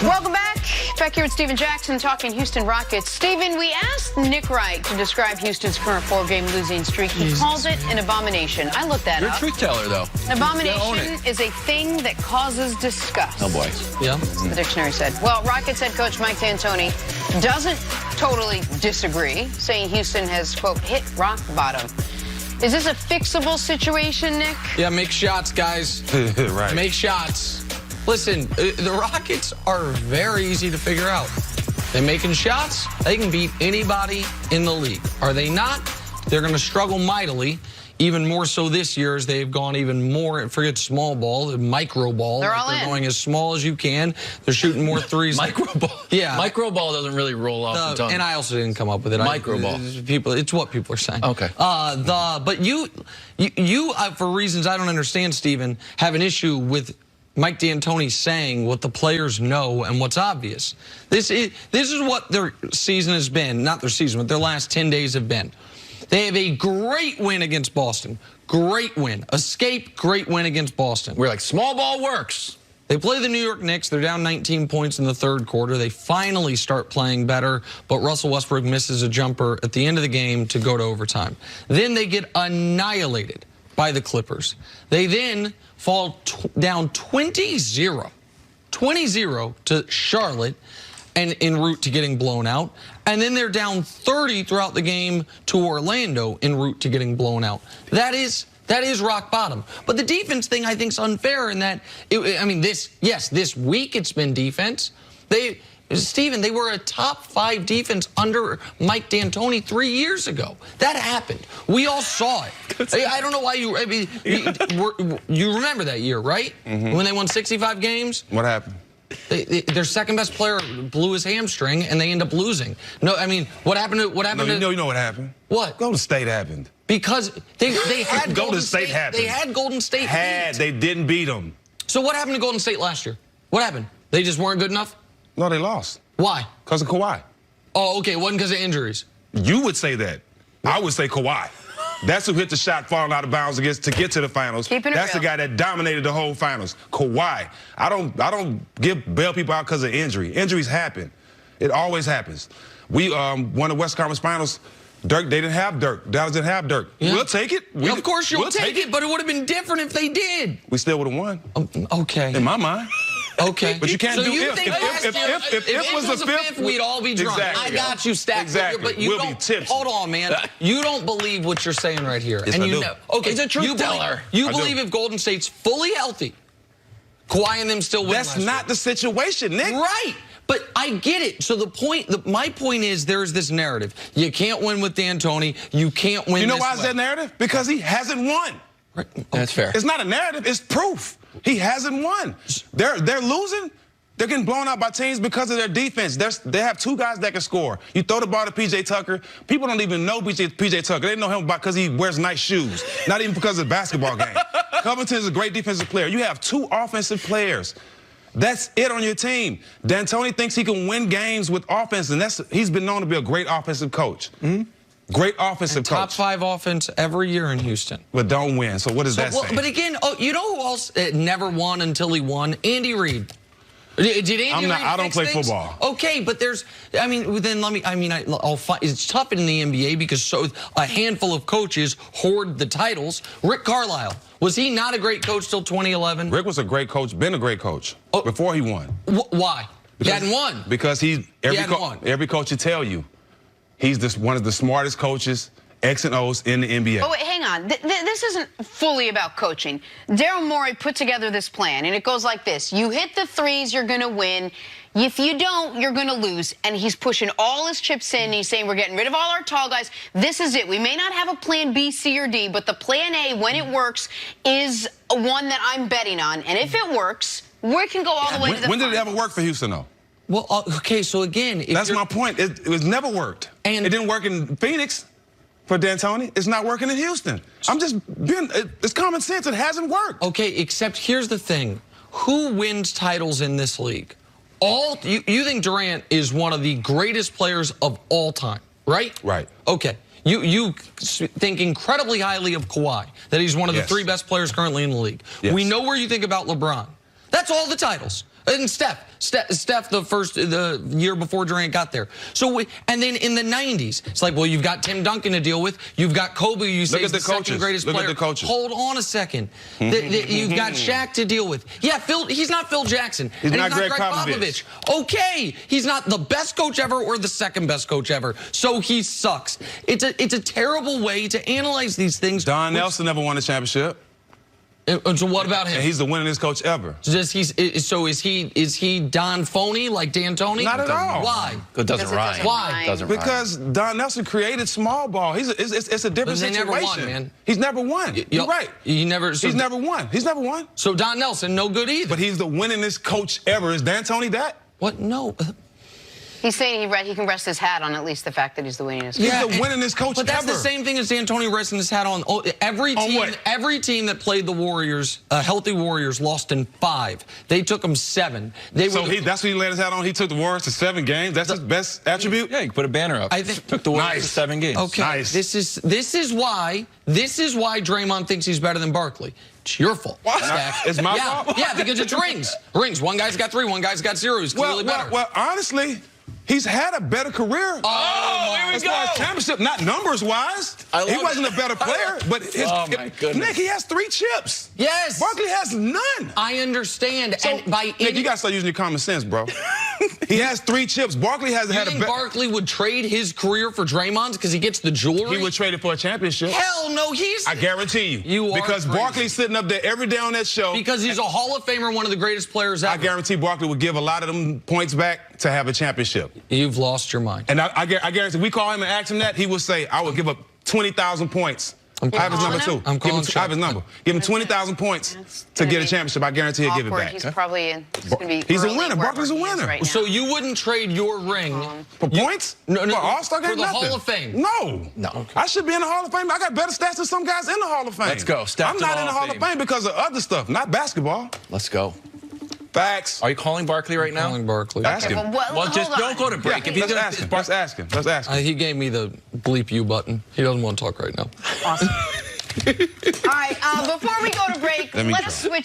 Welcome back. Back here with Steven Jackson talking Houston Rockets. Steven, we asked Nick Wright to describe Houston's current 4-game losing streak. He calls it an abomination. I looked that You're up. a truth teller, though. An abomination is a thing that causes disgust. Oh, boy. Yeah. The dictionary said. Well, Rockets head coach Mike D'Antoni doesn't totally disagree, saying Houston has, quote, hit rock bottom. Is this a fixable situation, Nick? Yeah, make shots, guys. Right. Make shots. Listen, the Rockets are very easy to figure out. They're making shots. They can beat anybody in the league. Are they not? They're going to struggle mightily, even more so this year as they've gone even more, forget small ball, micro ball. They're all in. They're going as small as you can. They're shooting more threes. Micro ball. Yeah. Micro ball doesn't really roll off the tongue. And I also didn't come up with it. Micro ball. It's what people are saying. Okay. But you, for reasons I don't understand, Steven, have an issue with Mike D'Antoni saying what the players know and what's obvious. This is what their season has been, not their season, what their last 10 days have been. They have a great win against Boston. Great win. Escape, great win against Boston. We're like, small ball works. They play the New York Knicks. They're down 19 points in the third quarter. They finally start playing better, but Russell Westbrook misses a jumper at the end of the game to go to overtime. Then they get annihilated by the Clippers. They then fall down 20-0 to Charlotte and en route to getting blown out. And then they're down 30 throughout the game to Orlando en route to getting blown out. That is rock bottom. But the defense thing I think is unfair in that, this week it's been defense. Steven, they were a top 5 defense under Mike D'Antoni 3 years ago. That happened. We all saw it. I don't know why you remember that year, right? When they won 65 games? What happened? Their second best player blew his hamstring and they end up losing. No, I mean, what happened to You know what happened? What? Golden State happened. Because they had Golden State happened. They had Golden State. They didn't beat them. So what happened to Golden State last year? What happened? They just weren't good enough? No, they lost. Why? Because of Kawhi. Oh, okay. It wasn't because of injuries. You would say that. I would say Kawhi. That's who hit the shot falling out of bounds to get to the finals. That's the guy that dominated the whole finals. Kawhi. I don't bail people out because of injury. Injuries happen. It always happens. We won the West Conference Finals. Dirk, they didn't have Dirk. Dallas didn't have Dirk. Yeah. We'll take it. Of course you'll take it, but it would have been different if they did. We still would have won. Okay. In my mind. Okay. But you can't do if. If it was the fifth, we'd all be drunk. Exactly. I got you, Stack. Exactly. But you we'll be tipsy. Hold on, man. You don't believe what you're saying right here. Yes, and I you do. know. Okay, he's a truth teller. You believe if Golden State's fully healthy, Kawhi and them still win. That's not the situation, Nick. Right. But I get it. So my point is there's this narrative. You can't win with D'Antoni. You can't win. You know why is that narrative? Because he hasn't won. Right. That's fair. It's not a narrative. It's proof. He hasn't won. They're losing. They're getting blown out by teams because of their defense. They have 2 guys that can score. You throw the ball to P.J. Tucker. People don't even know P.J. Tucker. They know him because he wears nice shoes, not even because of the basketball game. Covington is a great defensive player. You have 2 offensive players. That's it on your team. D'Antoni thinks he can win games with offense, and he's been known to be a great offensive coach. Great offensive coach. Top 5 offense every year in Houston. But don't win. So what does that say? But again, you know who else never won until he won? Andy Reid. Did Andy Reid I don't play football. Okay, but I'll find, it's tough in the NBA because a handful of coaches hoard the titles. Rick Carlisle, was he not a great coach till 2011? Rick was a great coach, been a great coach before he won. Why? He hadn't won. Because every coach will tell you, he's one of the smartest coaches, X and O's in the NBA. Oh, wait, hang on. This isn't fully about coaching. Daryl Morey put together this plan, and it goes like this. You hit the threes, you're going to win. If you don't, you're going to lose. And he's pushing all his chips in. He's saying, we're getting rid of all our tall guys. This is it. We may not have a plan B, C, or D, but the plan A, when it works, is one that I'm betting on. And if it works, we can go all the way to the When did it ever work for Houston, though? Well, okay, so again... That's my point. It was never worked. And it didn't work in Phoenix. For D'Antoni, it's not working in Houston. It's common sense. It hasn't worked. Okay, except here's the thing. Who wins titles in this league? You think Durant is one of the greatest players of all time, right? Right. Okay. You think incredibly highly of Kawhi, that he's one of the 3 best players currently in the league. Yes. We know where you think about LeBron. That's all the titles. And Steph the year before Durant got there. So and then in the 90s, it's like, well, you've got Tim Duncan to deal with. You've got Kobe, you say is the second greatest player. Look at the coaches. Hold on a second. You've got Shaq to deal with. Yeah, he's not Phil Jackson. He's and not Greg Popovich. Okay, he's not the best coach ever or the second best coach ever. So he sucks. It's a terrible way to analyze these things. Don Nelson never won a championship. So what about him? And he's the winningest coach ever. So is he Don Phony like D'Antoni? Not at all. Why? It doesn't rhyme. Why? Doesn't Because Don Nelson created small ball. It's a different But they situation. never won, man. He's never won. You're right. He's never won. He's never won. So Don Nelson, no good either. But he's the winningest coach ever. Is D'Antoni that? What? No. He's saying he can rest his hat on at least the fact that he's the winningest. He's the winningest coach but that's ever. the same thing as D'Antoni resting his hat on. Every team that played the Warriors, healthy Warriors, lost in 5. They took them 7. That's what he laid his hat on. He took the Warriors to 7 games. That's his best attribute. Yeah, you can put a banner up. I think took the Warriors to 7 games. Okay, nice. This is why Draymond thinks he's better than Barkley. It's your fault. Stack. It's my fault? Yeah, because it's rings. Rings. One guy's got 3, one guy's got 0. He's clearly better. Well, honestly, he's had a better career. Oh, here we as go. far as championship, not numbers-wise. He wasn't a better player, but my goodness. Nick, he has 3 chips. Yes. Barkley has none. I understand. So, and by Nick, you got to start using your common sense, bro. He has 3 chips. Barkley hasn't had a better. Barkley would trade his career for Draymond's because he gets the jewelry? He would trade it for a championship. Hell no, I guarantee you. You are because crazy. Barkley's sitting up there every day on that show. Because he's a Hall of Famer, one of the greatest players ever. I guarantee Barkley would give a lot of them points back to have a championship. You've lost your mind. And I guarantee, we call him and ask him that, he would say, I would give up 20,000 points. I have his number too. I have his number. Give him 20,000 points to get a championship. I guarantee he'll give it back. He's probably He's a winner. Barkley's a winner. Right now. So you wouldn't trade your ring for points? No, for All-Star game? for the Hall of Fame? No. No. I should be in the Hall of Fame. I got better stats than some guys in the Hall of Fame. Let's go. I'm not in the Hall of Fame because of other stuff, not basketball. Let's go. Facts. Are you calling Barkley right now? Calling Barkley. Ask him. Well, just don't go to break. Yeah, If he's let's ask him. Let's ask him. Let's ask him. He gave me the bleep you button. He doesn't want to talk right now. Awesome. All right, before we go to break, let us switch.